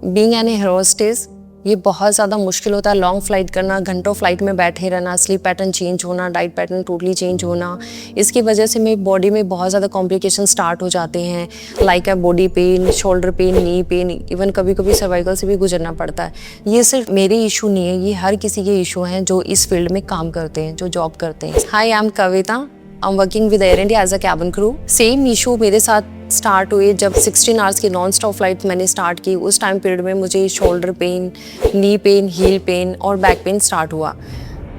Being an air hostess ये बहुत ज़्यादा मुश्किल होता है। लॉन्ग फ्लाइट करना, घंटों फ्लाइट में बैठे रहना, स्लीप पैटर्न चेंज होना, डाइट पैटर्न टोटली चेंज होना, इसकी वजह से मेरी बॉडी में बहुत ज़्यादा कॉम्प्लिकेशन स्टार्ट हो जाते हैं। Like body pain, shoulder pain, knee pen, even कभी कभी सर्वाइकल से भी गुजरना पड़ता है। ये सिर्फ मेरे इशू नहीं है, ये हर किसी के इशू हैं जो इस फील्ड में काम करते हैं, जो जॉब करते हैं। Hi, I am Kavita, I am working with Air India as a cabin crew. Same issue मेरे साथ स्टार्ट हुए जब 16 आवर्स की नॉन स्टॉप फ्लाइट मैंने स्टार्ट की। उस टाइम पीरियड में मुझे shoulder pain, knee pain, heel pain और बैक पेन स्टार्ट हुआ।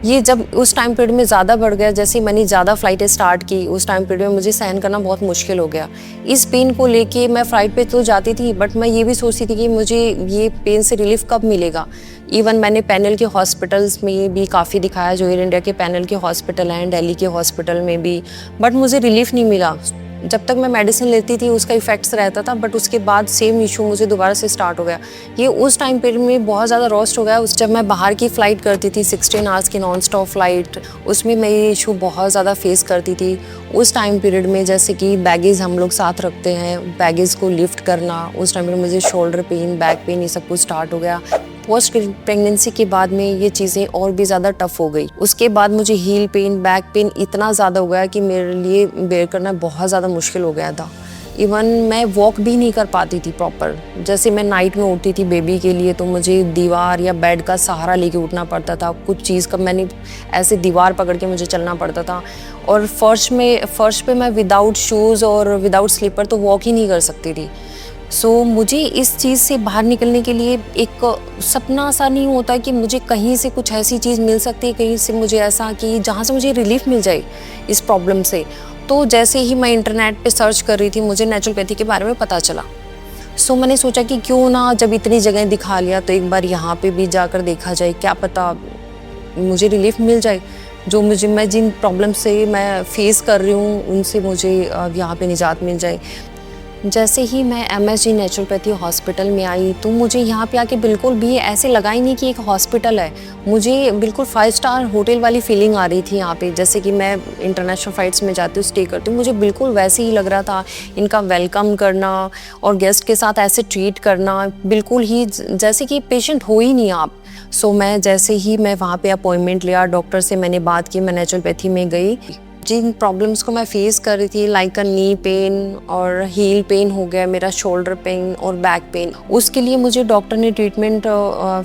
ये जब उस टाइम पीरियड में ज़्यादा बढ़ गया, जैसे ही मैंने ज़्यादा फ्लाइटें स्टार्ट की, उस टाइम पीरियड में मुझे सहन करना बहुत मुश्किल हो गया। इस पेन को लेके मैं फ्लाइट पे तो जाती थी, बट मैं ये भी सोचती थी कि मुझे ये पेन से रिलीफ कब मिलेगा। इवन मैंने पैनल के हॉस्पिटल्स में भी काफ़ी दिखाया, जो एयर इंडिया के पैनल के हॉस्पिटल हैं, दिल्ली के हॉस्पिटल में भी, बट मुझे रिलीफ नहीं मिला। जब तक मैं मेडिसिन लेती थी उसका इफेक्ट्स रहता था, बट उसके बाद सेम इशू मुझे दोबारा से स्टार्ट हो गया। ये उस टाइम पीरियड में बहुत ज़्यादा रोस्ट हो गया। उस जब मैं बाहर की फ़्लाइट करती थी, 16 आवर्स की नॉन स्टॉप फ्लाइट, उसमें मैं ये इशू बहुत ज़्यादा फेस करती थी। उस टाइम पीरियड में जैसे कि बैगेज हम लोग साथ रखते हैं, बैगेज को लिफ्ट करना, उस टाइम में मुझे शोल्डर पेन, बैक पेन, ये सब कुछ स्टार्ट हो गया। पोस्ट प्रेगनेंसी के बाद में ये चीज़ें और भी ज़्यादा टफ हो गई। उसके बाद मुझे हील पेन, बैक पेन इतना ज़्यादा हो गया कि मेरे लिए बेयर करना बहुत ज़्यादा मुश्किल हो गया था। इवन मैं वॉक भी नहीं कर पाती थी प्रॉपर। जैसे मैं नाइट में उठती थी बेबी के लिए, तो मुझे दीवार या बेड का सहारा लेके उठना पड़ता था। कुछ चीज़ का मैंने ऐसे दीवार पकड़ के मुझे चलना पड़ता था। और फर्श पे मैं विदाउट शूज़ और विदाउट स्लीपर तो वॉक ही नहीं कर सकती थी। मुझे इस चीज़ से बाहर निकलने के लिए एक सपना सा नहीं होता कि मुझे कहीं से कुछ ऐसी चीज़ मिल सकती है, कहीं से मुझे ऐसा कि जहाँ से मुझे रिलीफ मिल जाए इस प्रॉब्लम से। तो जैसे ही मैं इंटरनेट पे सर्च कर रही थी, मुझे नेचुरोपैथी के बारे में पता चला। मैंने सोचा कि क्यों ना, जब इतनी जगह दिखा लिया तो एक बार यहाँ पे भी जाकर देखा जाए, क्या पता मुझे रिलीफ मिल जाए। मैं जिन प्रॉब्लम से मैं फेस कर रही हूँ उनसे मुझे यहाँ पे निजात मिल जाए। जैसे ही मैं MSG नेचुरोपैथी हॉस्पिटल में आई, तो मुझे यहाँ पे आके बिल्कुल भी ऐसे लगा ही नहीं कि एक हॉस्पिटल है। मुझे बिल्कुल 5 स्टार होटल वाली फीलिंग आ रही थी यहाँ पे। जैसे कि मैं इंटरनेशनल फ्लाइट्स में जाती हूँ, स्टे करती हूँ, मुझे बिल्कुल वैसे ही लग रहा था। इनका वेलकम करना और गेस्ट के साथ ऐसे ट्रीट करना, बिल्कुल ही जैसे कि पेशेंट हो ही नहीं आप। मैं जैसे ही मैं वहाँ पे अपॉइंटमेंट लिया, डॉक्टर से मैंने बात की, मैं नेचुरोपैथी में गई। जिन प्रॉब्लम्स को मैं फेस कर रही थी, लाइक नी पेन और हील पेन हो गया, मेरा शोल्डर पेन और बैक पेन, उसके लिए मुझे डॉक्टर ने ट्रीटमेंट,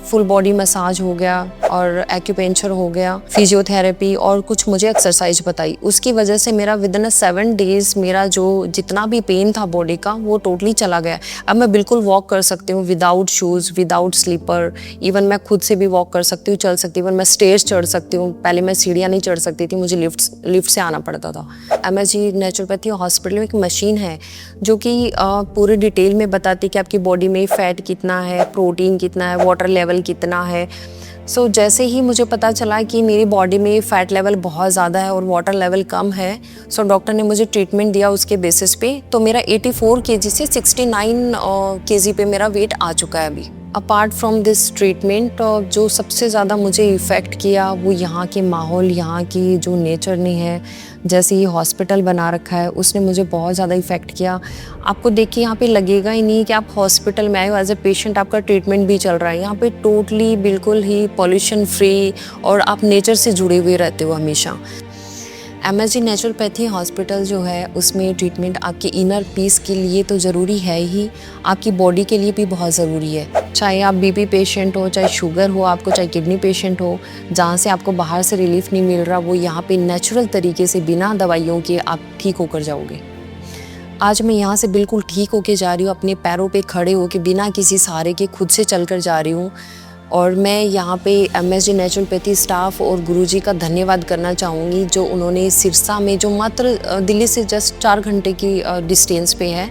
फुल बॉडी मसाज हो गया और एक्यूपेंचर हो गया, फिजियोथेरेपी और कुछ मुझे एक्सरसाइज बताई। उसकी वजह से मेरा विदिन 7 डेज मेरा जो जितना भी पेन था बॉडी का, वो टोटली चला गया। अब मैं बिल्कुल वॉक कर सकती हूँ without shoes, without slipper. Even मैं खुद से भी वॉक कर सकती हूँ, चल सकती हूँ। इवन मैं स्टेयर्स चढ़ सकती हूँ। पहले मैं सीढ़ियाँ नहीं चढ़ सकती थी, मुझे लिफ्ट से आना पड़ता था। MSG नेचुरोपैथी हॉस्पिटल में एक मशीन है जो कि पूरी डिटेल में बताती है कि आपकी बॉडी में फैट कितना है, प्रोटीन कितना है, वाटर लेवल कितना है। जैसे ही मुझे पता चला कि मेरी बॉडी में फैट लेवल बहुत ज़्यादा है और वाटर लेवल कम है, डॉक्टर ने मुझे ट्रीटमेंट दिया उसके बेसिस पे। तो मेरा 84 kg से 69 kg पे मेरा वेट आ चुका है अभी। अपार्ट फ्रॉम दिस ट्रीटमेंट, जो सबसे ज़्यादा मुझे इफ़ेक्ट किया वो यहाँ के माहौल, यहाँ की जो नेचर ने है, जैसे ये हॉस्पिटल बना रखा है, उसने मुझे बहुत ज़्यादा इफ़ेक्ट किया। आपको देख के यहाँ पे लगेगा ही नहीं कि आप हॉस्पिटल में आए हो, एज ए पेशेंट आपका ट्रीटमेंट भी चल रहा है। यहाँ पे टोटली बिल्कुल ही पॉल्यूशन फ्री और आप नेचर से जुड़े हुए रहते हो हमेशा। MSG नेचुरोपैथी हॉस्पिटल जो है, उसमें ट्रीटमेंट आपके इनर पीस के लिए तो ज़रूरी है ही, आपकी बॉडी के लिए भी बहुत ज़रूरी है। चाहे आप BP पेशेंट हो, चाहे शुगर हो आपको, चाहे किडनी पेशेंट हो, जहाँ से आपको बाहर से रिलीफ नहीं मिल रहा, वो यहाँ पे नेचुरल तरीके से बिना दवाइयों के आप ठीक होकर जाओगे। आज मैं यहाँ से बिल्कुल ठीक होके जा रही हूँ, अपने पैरों पे खड़े होके, बिना किसी सहारे के खुद से चलकर जा रही हूँ। और मैं यहाँ पे MSG नेचुरोपैथी स्टाफ और गुरुजी का धन्यवाद करना चाहूँगी, जो उन्होंने सिरसा में, जो मात्र दिल्ली से जस्ट 4 घंटे की डिस्टेंस पे है,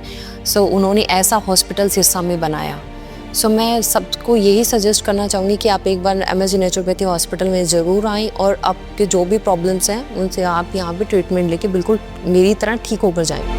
उन्होंने ऐसा हॉस्पिटल सिरसा में बनाया। मैं सबको यही सजेस्ट करना चाहूँगी कि आप एक बार MSG नेचुरोपैथी हॉस्पिटल में ज़रूर आएँ और आपके जो भी प्रॉब्लम्स हैं उनसे आप यहाँ पे ट्रीटमेंट लेके बिल्कुल मेरी तरह ठीक होकर जाएँ।